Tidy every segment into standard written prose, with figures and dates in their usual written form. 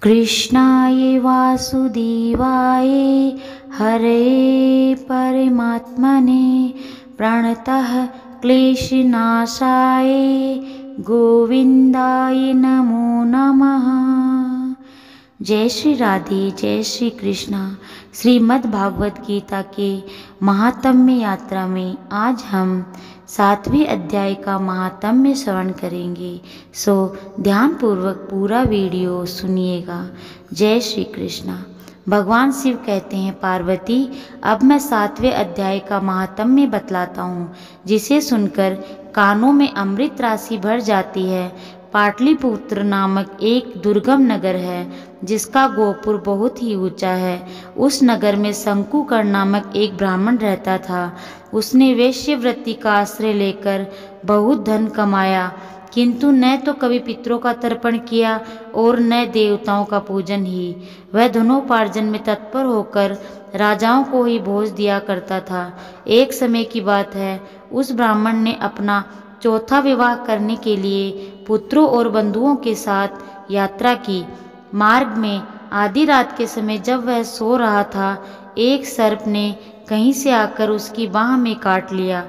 कृष्णाय वासुदेवाय हरे परमात्मने प्रणतः क्लेशनाशाय गोविंदाय नमो नमः। जय श्री राधे, जय श्री कृष्णा। श्रीमद् भागवत गीता के महात्म्य यात्रा में आज हम 7वें अध्याय का महात्म्य श्रवण करेंगे, सो ध्यानपूर्वक पूरा वीडियो सुनिएगा। जय श्री कृष्णा। भगवान शिव कहते हैं, पार्वती अब मैं 7वें अध्याय का महात्म्य बतलाता हूँ, जिसे सुनकर कानों में अमृत राशि भर जाती है। पाटलिपुत्र नामक एक दुर्गम नगर है, जिसका गोपुर बहुत ही ऊंचा है। उस नगर में शंकुकर्ण नामक एक ब्राह्मण रहता था। उसने वेश्यवृत्ति का आश्रय लेकर बहुत धन कमाया, किंतु न तो कभी पितरों का तर्पण किया और न देवताओं का पूजन ही। वह धनोपार्जन में तत्पर होकर राजाओं को ही भोज दिया करता था। एक समय की बात है, उस ब्राह्मण ने अपना चौथा विवाह करने के लिए पुत्रों और बंधुओं के साथ यात्रा की। मार्ग में आधी रात के समय जब वह सो रहा था, एक सर्प ने कहीं से आकर उसकी बाह में काट लिया।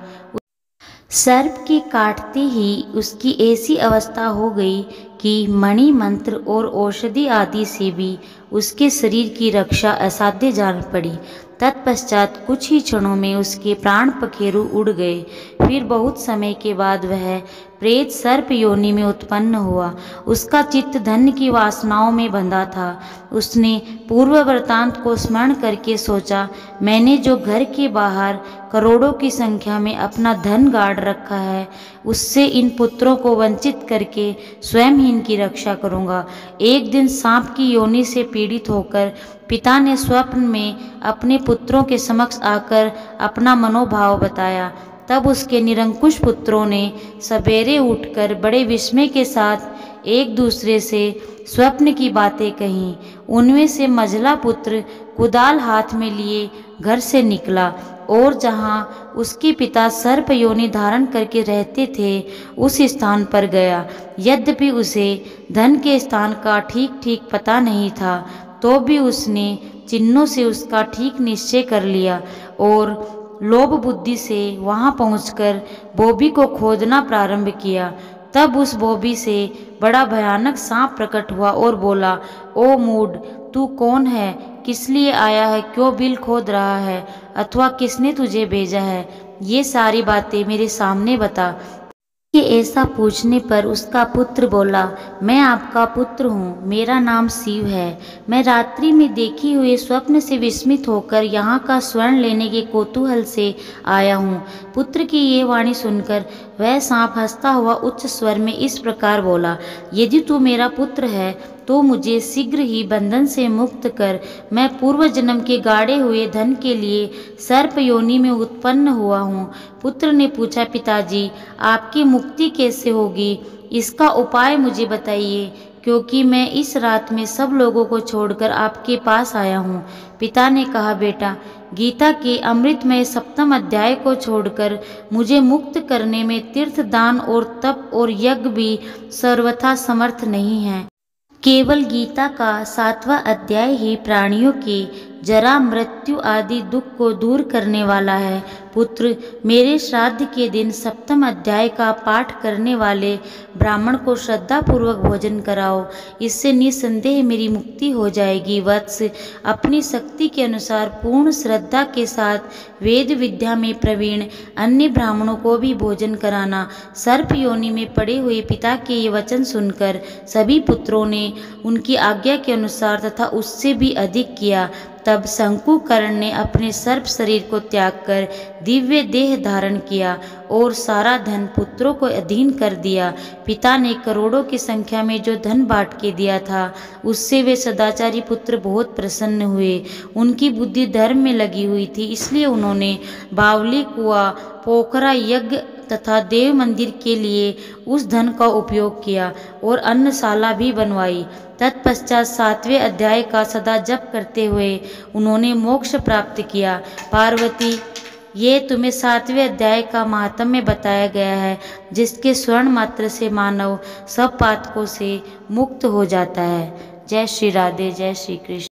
सर्प के काटते ही उसकी ऐसी अवस्था हो गई कि मणि मंत्र और औषधि आदि से भी उसके शरीर की रक्षा असाध्य जान पड़ी। तत्पश्चात कुछ ही क्षणों में उसके प्राण पखेरु उड़ गए। फिर बहुत समय के बाद वह प्रेत सर्प योनि में उत्पन्न हुआ। उसका चित्त धन की वासनाओं में बंधा था। उसने पूर्व वृत्तांत को स्मरण करके सोचा, मैंने जो घर के बाहर करोड़ों की संख्या में अपना धन गाड़ रखा है, उससे इन पुत्रों को वंचित करके स्वयं ही इनकी रक्षा करूंगा। एक दिन सांप की योनि से पीड़ित होकर पिता ने स्वप्न में अपने पुत्रों के समक्ष आकर अपना मनोभाव बताया। तब उसके निरंकुश पुत्रों ने सवेरे उठकर बड़े विस्मय के साथ एक दूसरे से स्वप्न की बातें कहीं। उनमें से मझला पुत्र कुदाल हाथ में लिए घर से निकला और जहां उसके पिता सर्प योनि धारण करके रहते थे, उस स्थान पर गया। यद्यपि उसे धन के स्थान का ठीक ठीक पता नहीं था, तो भी उसने चिन्हों से उसका ठीक निश्चय कर लिया और लोभ बुद्धि से वहां पहुंचकर बोबी को खोदना प्रारंभ किया। तब उस बोबी से बड़ा भयानक सांप प्रकट हुआ और बोला, ओ मूढ़, तू कौन है? किस लिए आया है? क्यों बिल खोद रहा है? अथवा किसने तुझे भेजा है? ये सारी बातें मेरे सामने बता। कि ऐसा पूछने पर उसका पुत्र बोला, मैं आपका पुत्र हूँ, मेरा नाम शिव है। मैं रात्रि में देखी हुए स्वप्न से विस्मित होकर यहाँ का स्वर्ण लेने के कौतूहल से आया हूँ। पुत्र की ये वाणी सुनकर वह सांप हंसता हुआ उच्च स्वर में इस प्रकार बोला, यदि तू मेरा पुत्र है तो मुझे शीघ्र ही बंधन से मुक्त कर। मैं पूर्व जन्म के गाड़े हुए धन के लिए सर्प योनि में उत्पन्न हुआ हूँ। पुत्र ने पूछा, पिताजी आपकी मुक्ति कैसे होगी? इसका उपाय मुझे बताइए, क्योंकि मैं इस रात में सब लोगों को छोड़कर आपके पास आया हूँ। पिता ने कहा, बेटा, गीता के अमृतमय 7वें अध्याय को छोड़कर मुझे मुक्त करने में तीर्थ दान और तप और यज्ञ भी सर्वथा समर्थ नहीं है। केवल गीता का 7वां अध्याय ही प्राणियों के जरा मृत्यु आदि दुख को दूर करने वाला है। पुत्र, मेरे श्राद्ध के दिन 7वें अध्याय का पाठ करने वाले ब्राह्मण को श्रद्धापूर्वक भोजन कराओ। इससे निसंदेह मेरी मुक्ति हो जाएगी। वत्स, अपनी शक्ति के अनुसार पूर्ण श्रद्धा के साथ वेद विद्या में प्रवीण अन्य ब्राह्मणों को भी भोजन कराना। सर्प योनि में पड़े हुए पिता के ये वचन सुनकर सभी पुत्रों ने उनकी आज्ञा के अनुसार तथा उससे भी अधिक किया। तब शंकुकर्ण ने अपने सर्प शरीर को त्याग कर दिव्य देह धारण किया और सारा धन पुत्रों को अधीन कर दिया। पिता ने करोड़ों की संख्या में जो धन बांट के दिया था, उससे वे सदाचारी पुत्र बहुत प्रसन्न हुए। उनकी बुद्धि धर्म में लगी हुई थी, इसलिए उन्होंने बावली, कुआं, पोखरा, यज्ञ तथा देव मंदिर के लिए उस धन का उपयोग किया और अन्नशाला भी बनवाई। तत्पश्चात 7वें अध्याय का सदा जप करते हुए उन्होंने मोक्ष प्राप्त किया। पार्वती, ये तुम्हें 7वें अध्याय का महात्म्य बताया गया है, जिसके स्वर्ण मात्र से मानव सब पातकों से मुक्त हो जाता है। जय श्री राधे, जय श्री कृष्ण।